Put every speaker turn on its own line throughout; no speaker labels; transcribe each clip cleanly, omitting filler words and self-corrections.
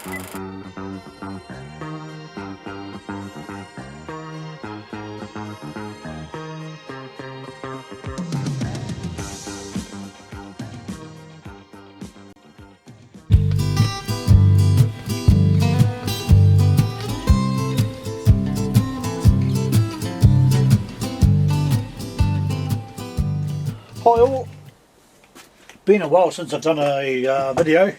Hi all, been a while since I've done a video.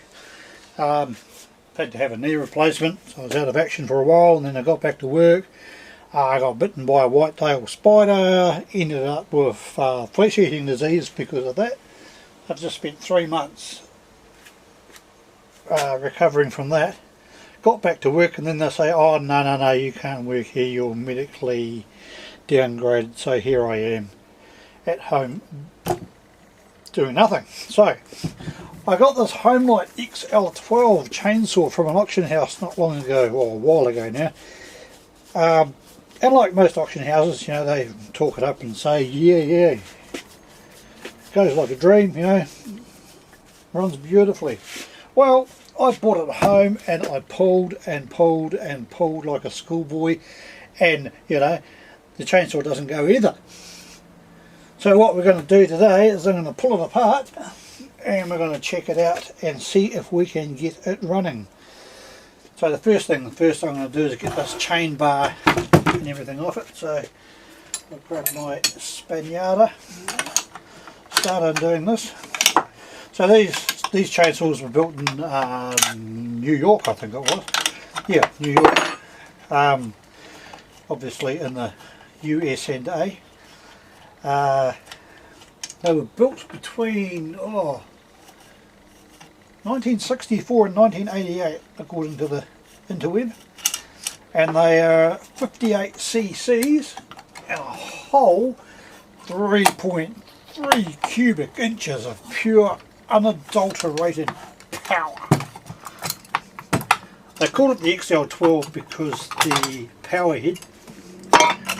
Had to have a knee replacement, so I was out of action for a while, and then I got back to work. I got bitten by a white-tailed spider, ended up with flesh-eating disease because of that. I've just spent 3 months recovering from that. Got back to work, and then they say, oh no, you can't work here, you're medically downgraded. So here I am at home doing nothing. So I got this Homelite XL-12 Chainsaw from an auction house not long ago, or a while ago now. And like most auction houses, you know, they talk it up and say, yeah, goes like a dream, you know, runs beautifully. Well, I brought it home and I pulled and pulled and pulled like a schoolboy, and you know, the chainsaw doesn't go either. So what we're going to do today is I'm going to pull it apart and we're going to check it out and see if we can get it running. So the first thing I'm going to do is get this chain bar and everything off it. So I'll grab my Spaniarda, start undoing this. So these chainsaws were built in New York, I think it was. Yeah, New York. Obviously in the US and A. They were built between 1964 and 1988 according to the interweb, and they are 58 cc's and a whole 3.3 cubic inches of pure unadulterated power. They call it the XL-12 because the power head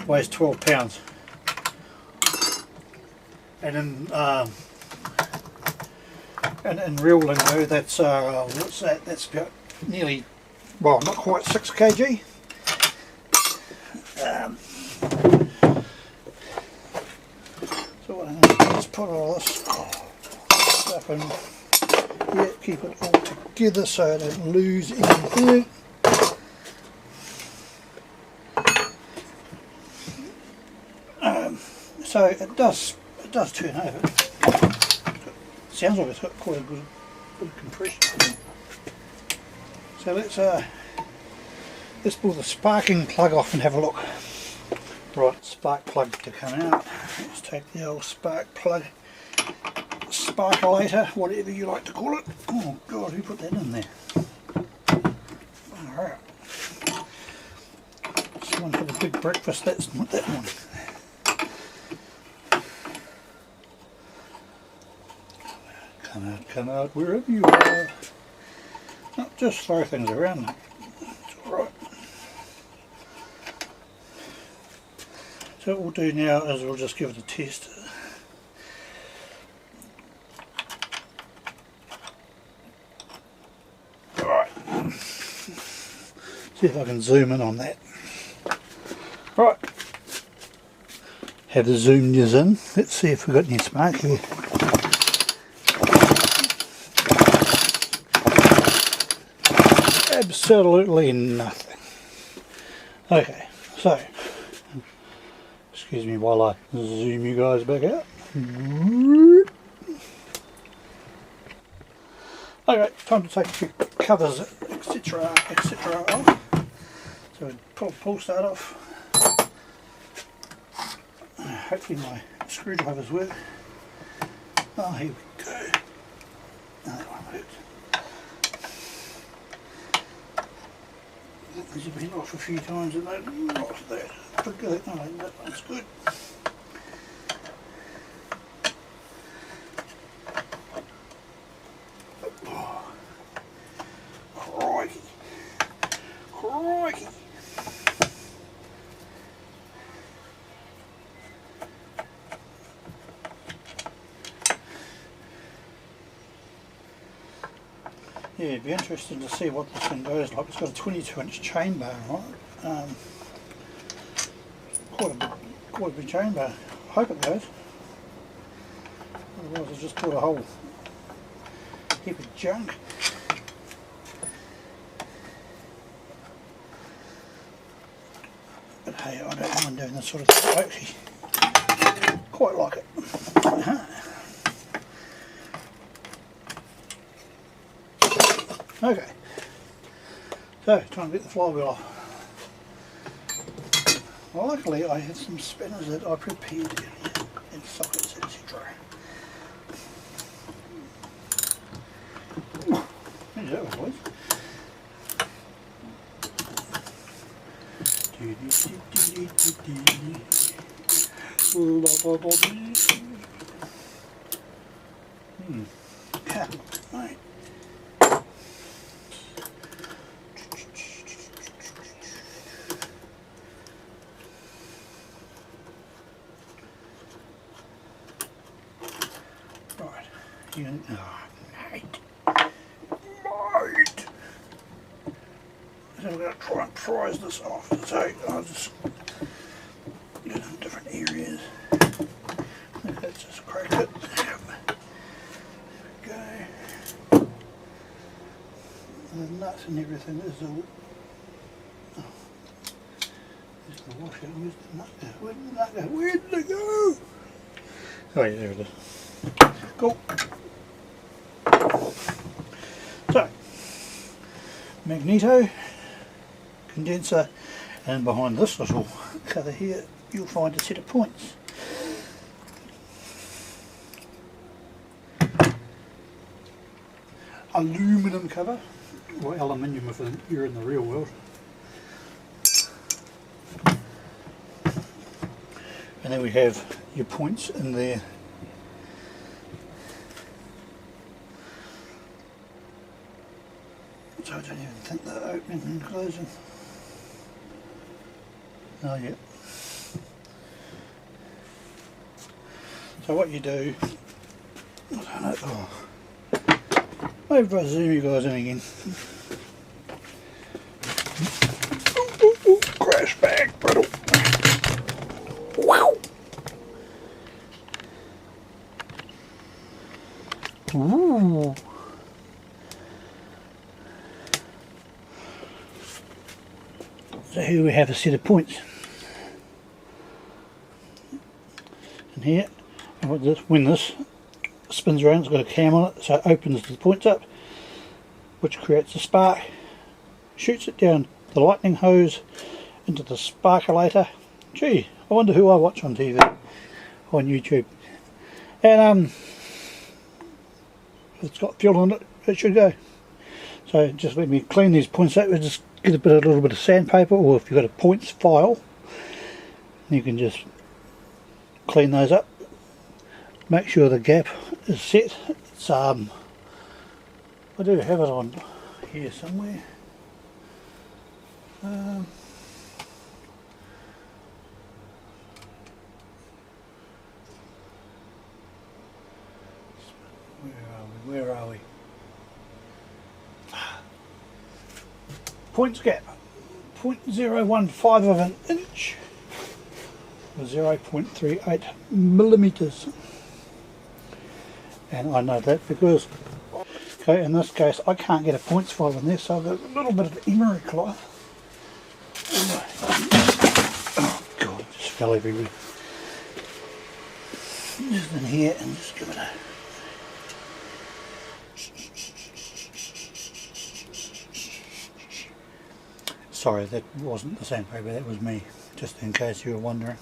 weighs 12 pounds. And in real lingo, that's what's that? That's about nearly, well, not quite 6 kg. So what I'm going to do is put all this stuff in here, keep it all together so I don't lose anything. So it does turn over. Sounds like it's got quite a good compression. So let's pull the sparking plug off and have a look. Right, spark plug to come out. Let's take the old spark plug, sparkulator, whatever you like to call it. Oh God, who put that in there? Alright. Someone had a big breakfast, that's not that one. Come out wherever you are. Not just throw things around. It's alright. So what we'll do now is we'll just give it a test. Alright. See if I can zoom in on that. Right. Have the zoom yours in. Let's see if we've got any spark here. Absolutely nothing. Okay, so excuse me while I zoom you guys back out. Okay, time to take a few covers, etc. off. So we pull start off. Hopefully my screwdrivers work. Oh, here we go. No, that one worked. These have been off a few times and they're not that good. No, that one's good. Oh, crikey. Crikey. Yeah, it'd be interesting to see what this thing goes like. It's got a 22-inch chain bar on it. Quite a big chain bar. I hope it goes. Otherwise I've just put a whole heap of junk. But hey, I don't mind doing this sort of thing. I actually quite like it. Okay, so trying to get the flywheel off. Well, luckily I have some spinners that I prepared in sockets, etc. There's that one, boys. Yeah, right. Oh, mate. So we're going to try and prise this off. So I'll just do it in different areas. Let's just crack it. There we go. And the nuts and everything is all. Oh, there's the washer. Where's the nut go? Where did the nut go? Where did it go? Oh yeah, there it is. Cool. So, magneto, condenser, and behind this little cover here you'll find a set of points. Aluminum cover, or aluminium if you're in the real world. And then we have your points in there. So I don't even think they're opening and closing. Oh yeah. So what you do, I don't know, maybe if I zoom you guys in again. Crash back, brittle. Wow. Ooh. So here we have a set of points. And here, when this spins around, it's got a cam on it, so it opens the points up, which creates a spark, shoots it down the lightning hose into the sparkulator. Gee, I wonder who I watch on TV, on YouTube. And if it's got fuel on it, it should go. So just let me clean these points out. We'll just get a little bit of sandpaper, or if you've got a points file, you can just clean those up. Make sure the gap is set. It's I do have it on here somewhere. Where are we? Points gap, 0.015 of an inch, or 0.38 millimeters. And I know that because, okay, in this case I can't get a points file in there, so I've got a little bit of emery cloth. Oh god, it just fell everywhere. Just in here and just give it a. Sorry, that wasn't the sandpaper, that was me, just in case you were wondering.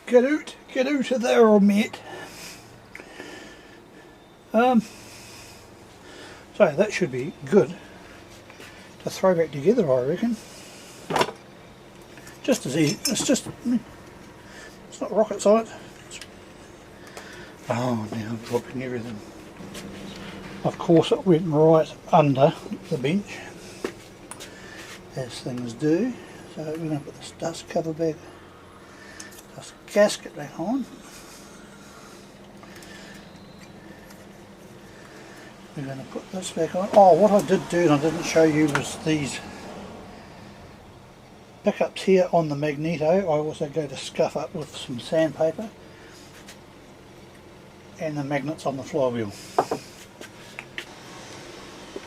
Get out of there, mate. So that should be good to throw back together, I reckon. Just as easy. It's not rocket science. Oh, now I'm dropping everything. Of course it went right under the bench, as things do. So we're going to put this dust cover back, this gasket back on. We're going to put this back on. Oh, what I did do and I didn't show you was these pickups here on the magneto. I also go to scuff up with some sandpaper, and the magnets on the flywheel.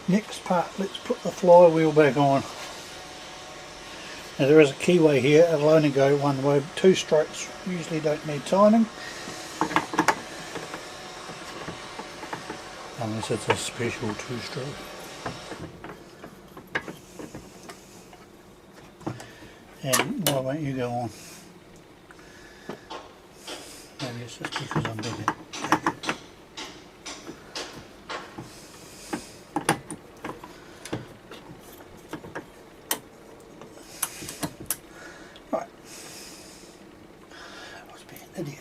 Next part, let's put the flywheel back on. Now there is a keyway here, it'll only go one way. 2 strokes usually don't need timing, unless it's a special 2-stroke. And why won't you go on? Maybe it's just because I'm bigger. Right. I was being an idiot.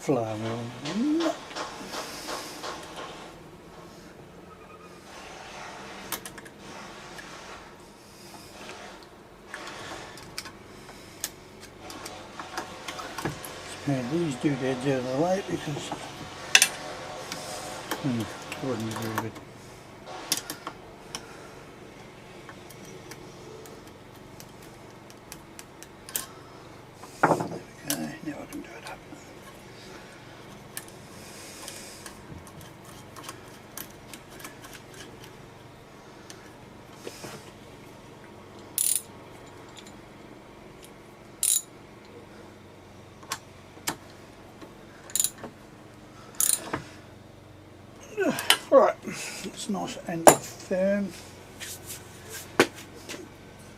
Flywheel. And these doodads out of the way because it wouldn't be very good. There we go, now I can do it up. Right, it's nice and firm.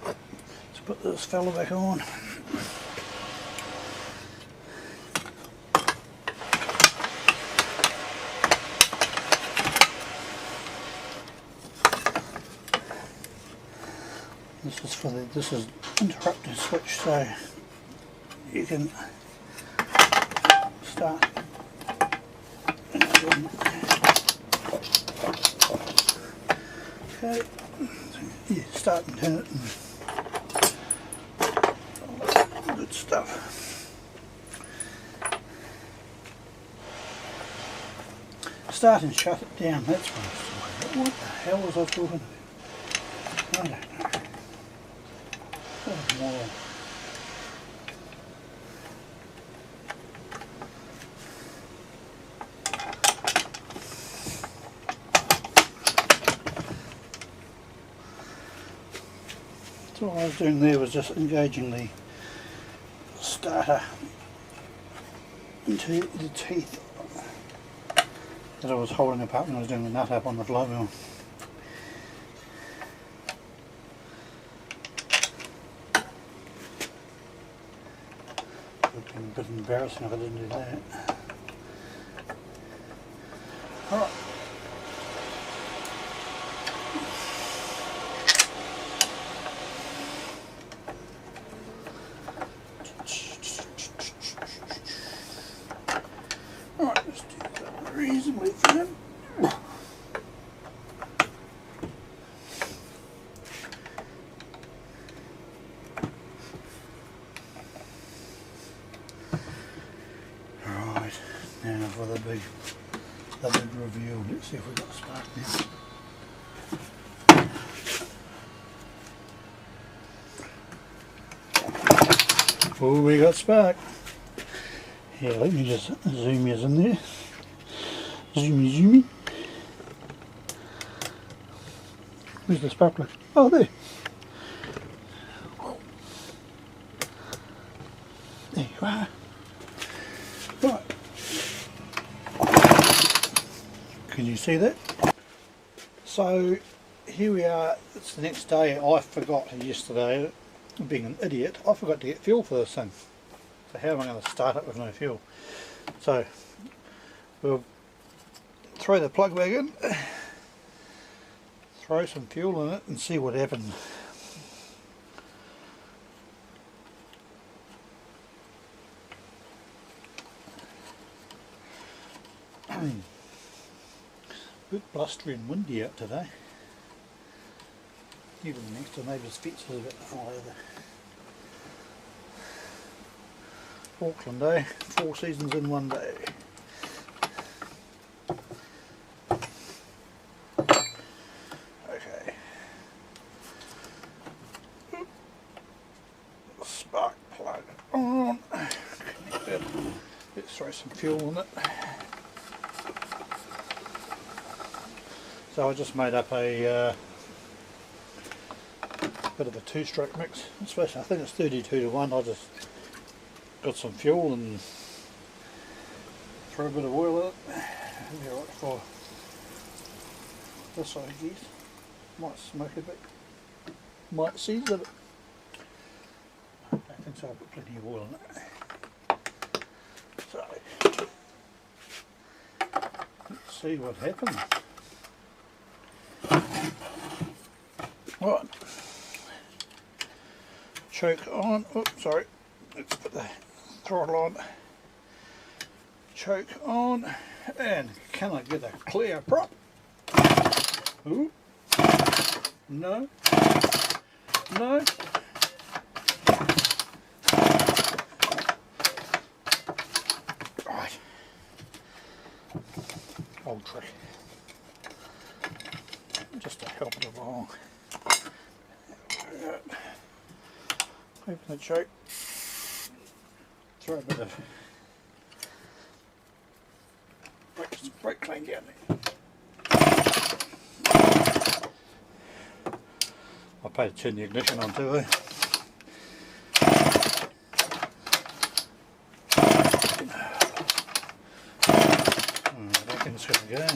Let's put this fella back on. This is interrupter switch, so you can start. Okay, yeah, start and turn it and good stuff. Start and shut it down, that's what the hell was I talking about? I don't know. What a moron. So what I was doing there was just engaging the starter into the teeth that I was holding apart when I was doing the nut up on the flywheel. It would have been a bit embarrassing if I didn't do that. Alright. Alright, let's do that reasonably firm. Right, now for the big reveal. Let's see if we've got a spark now. Oh, we got spark. Here, let me just zoom you in there. Zoomy. Where's the sparkler? Oh, there. There you are. Right. Can you see that? So here we are. It's the next day. I forgot yesterday, being an idiot, I forgot to get fuel for this thing. So how am I going to start it with no fuel? So we'll throw the plug back in, throw some fuel in it and see what happens. Bit blustery and windy out today. Even next to neighbour's fence is a bit all over. Auckland, eh? 4 seasons in one day. Okay. Spark plug on. Connected. Let's throw some fuel in it. So I just made up a bit of a 2-stroke mix. I think it's 32:1. I just got some fuel and throw a bit of oil in it. It'll be alright for this, I guess. Might smoke a bit. Might season it. I think so. I'll put plenty of oil in it. So let's see what happens. Right. Choke on. Oops, sorry. Let's put the throttle on. Choke on. And can I get a clear prop? Ooh. No. No. Right. Old trick. Just to help it along. Open the choke. Throw a bit of brake clean down there. I better turn the ignition on too, eh? I reckon it's going to go.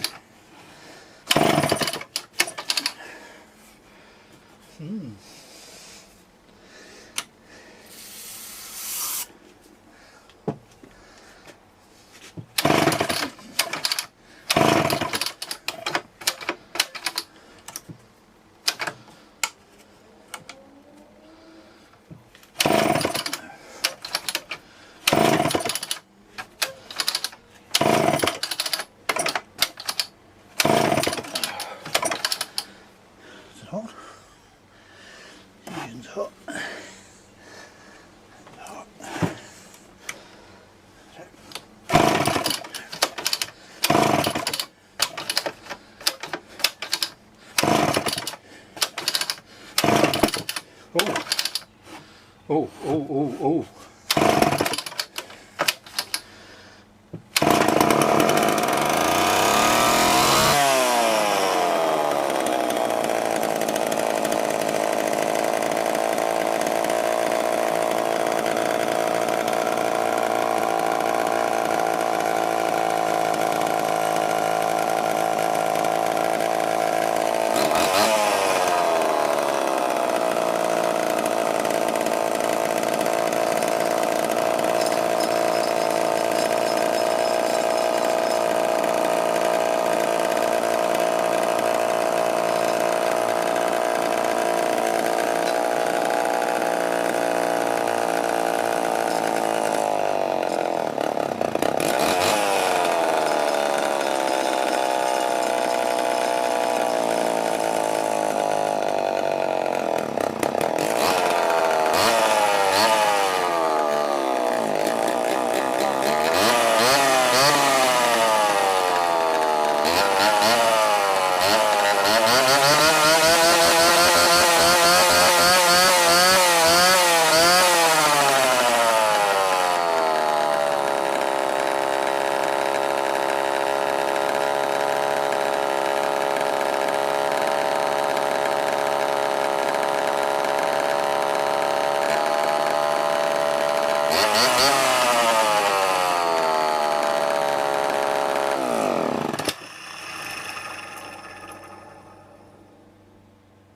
Hot. Engine's hot. Hot. Oh. Oh.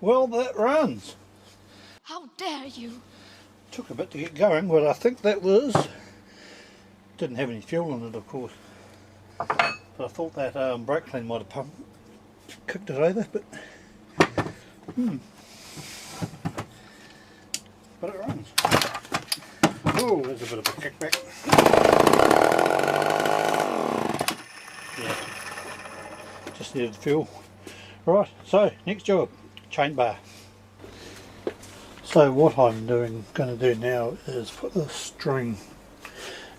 Well, that runs.
How dare you?
Took a bit to get going, but I think that was... Didn't have any fuel in it, of course. But I thought that brake clean might have kicked it over, but... But it runs. Oh, there's a bit of a kickback. Yeah. just needed fuel. Right, so next job, chain bar. So what I'm going to do now is put the string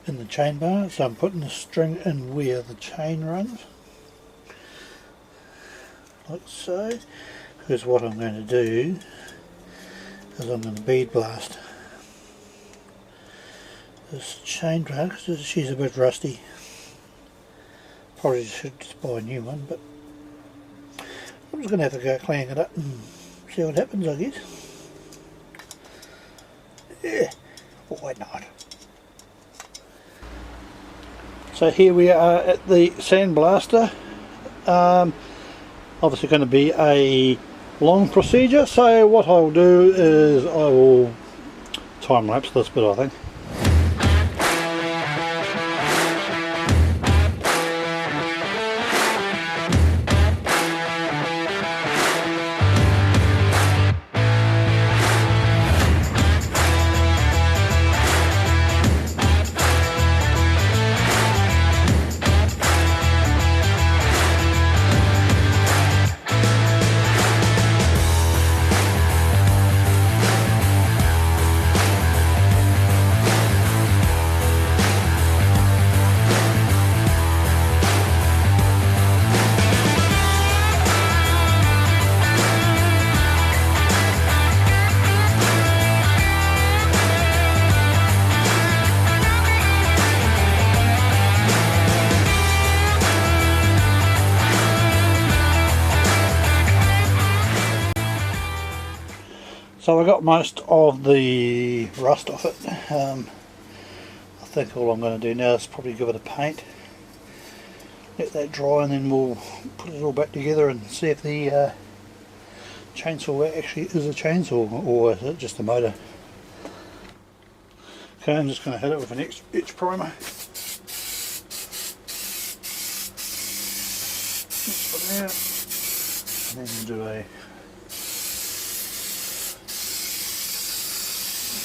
in the chain bar. So I'm putting the string in where the chain runs, like so, because what I'm going to do is I'm going to bead blast this chain bar because she's a bit rusty. Probably should just buy a new one, but I'm just going to have to go clean it up and see what happens, I guess. Yeah, why not? So here we are at the sandblaster. Obviously going to be a long procedure, so what I'll do is I will time lapse this bit, I think. So I got most of the rust off it. I think all I'm going to do now is probably give it a paint, let that dry, and then we'll put it all back together and see if the chainsaw actually is a chainsaw or is it just a motor. Okay, I'm just going to hit it with an etch primer. Just put it out, and then do a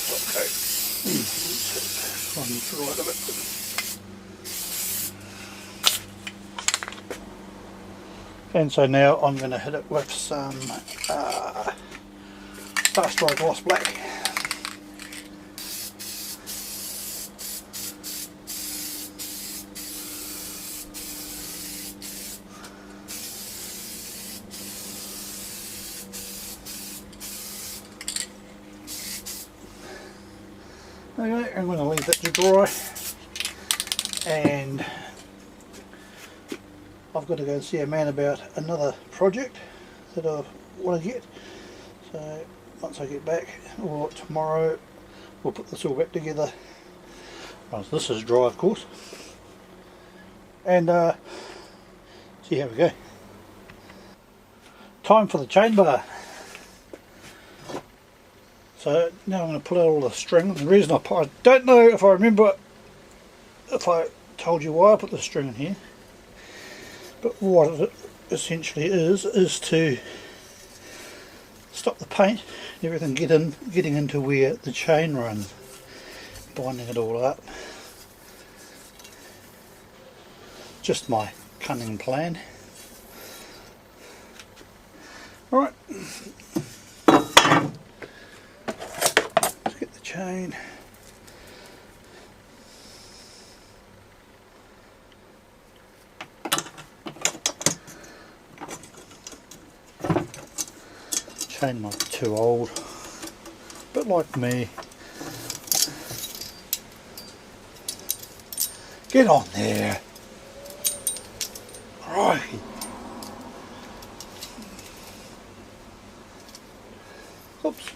top coat. One to the right of it. And so now I'm going to hit it with some Fast Dry Gloss Black. Okay, I'm going to leave that to dry, and I've got to go and see a man about another project that I want to get. So once I get back, or tomorrow, we'll put this all back together. Right, so this is dry, of course, and see how we go. Time for the chain bar. So now I'm going to pull out all the string. The reason I don't know if I remember if I told you why I put the string in here, but what it essentially is to stop the paint and everything getting into where the chain runs, binding it all up. Just my cunning plan. Alright. Chain. Chain might be too old, but like me. Get on there. Right. Oops.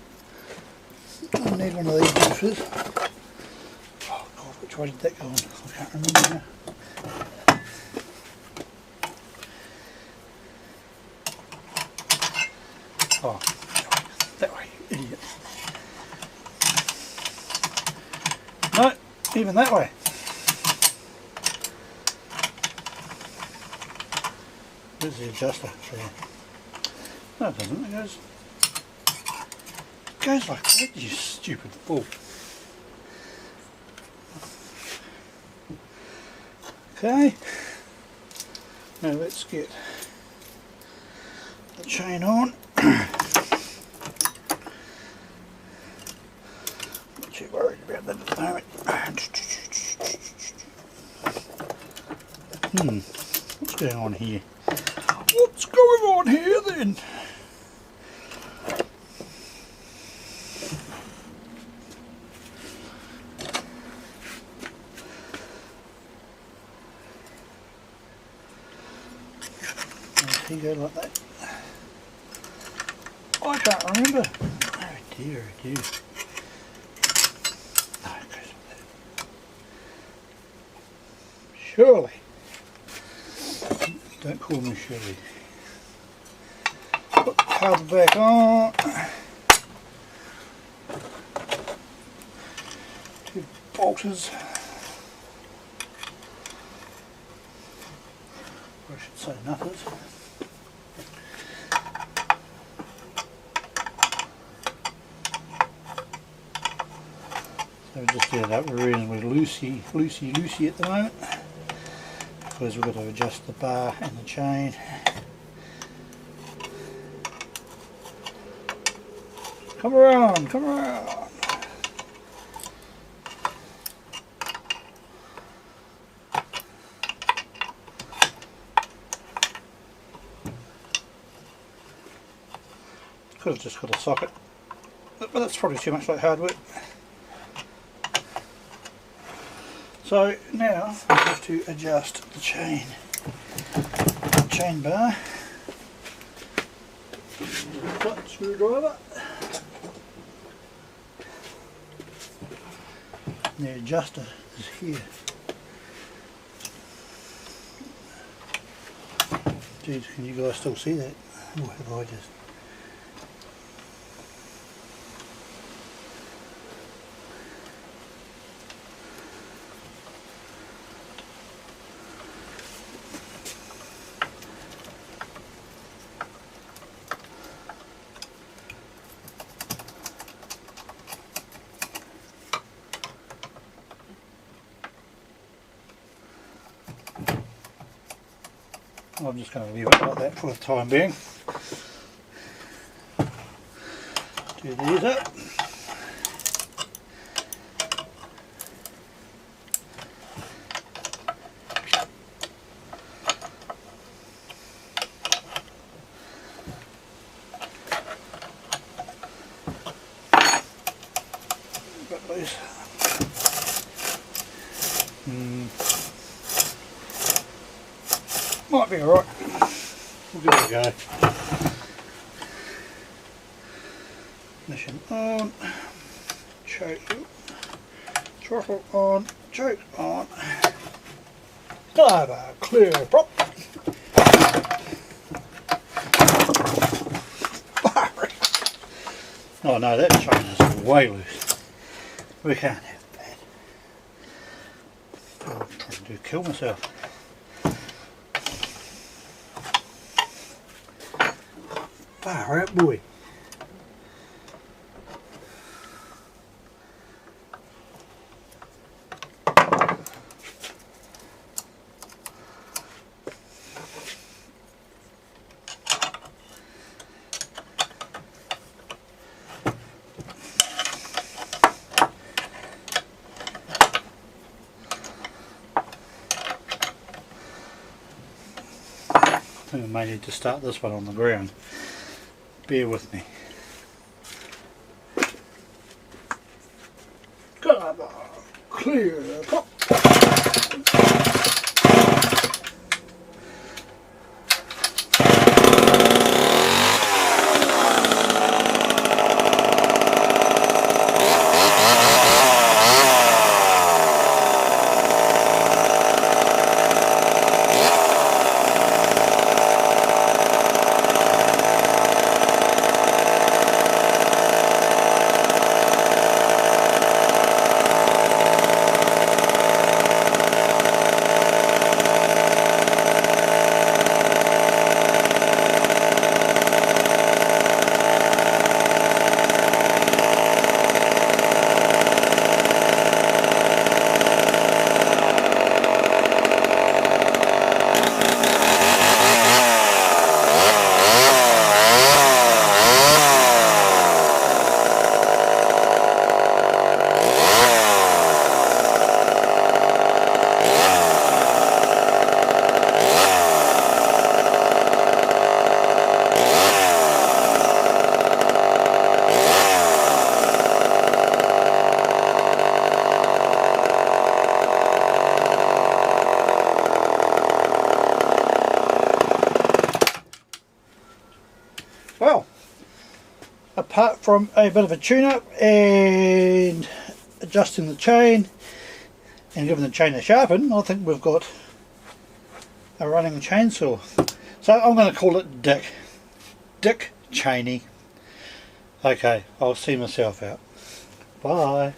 I need one of these juices. Oh god, which way did that go on? I can't remember now. Oh, that way, idiot. No, even that way. Where's the adjuster? There. No, it doesn't. It goes like that, you stupid fool. Okay. Now let's get chain on. Not too worried about that at the moment. What's going on here? What's going on here then? He go like that? I can't remember. Oh dear, oh dear. No, it goes like that. Surely. Don't call me Shirley. Put the cover back on. 2 bolters. Or I should say nutters. So we just ended up reasonably loosey at the moment, because we've got to adjust the bar and the chain. Come around, come around. Could have just got a socket, but that's probably too much like hard work. So now I have to adjust the chain bar. Flat screwdriver. And the adjuster is here. Geez, can you guys still see that? Or have I just... I'm just going to leave it like that for the time being. Do these up. Got loose. Might be alright. We'll give it a go. Ignition on, choke, throttle on, choke on. Diver, clear prop. Oh no, that chain is way loose. We can't have that. I'm trying to kill myself. Far out, boy. I think I may need to start this one on the ground. Bear with me. Cover, clear, pop. apart from a bit of a tune-up and adjusting the chain and giving the chain a sharpen, I think we've got a running chainsaw. So I'm going to call it Dick Cheney. Okay, I'll see myself out. Bye.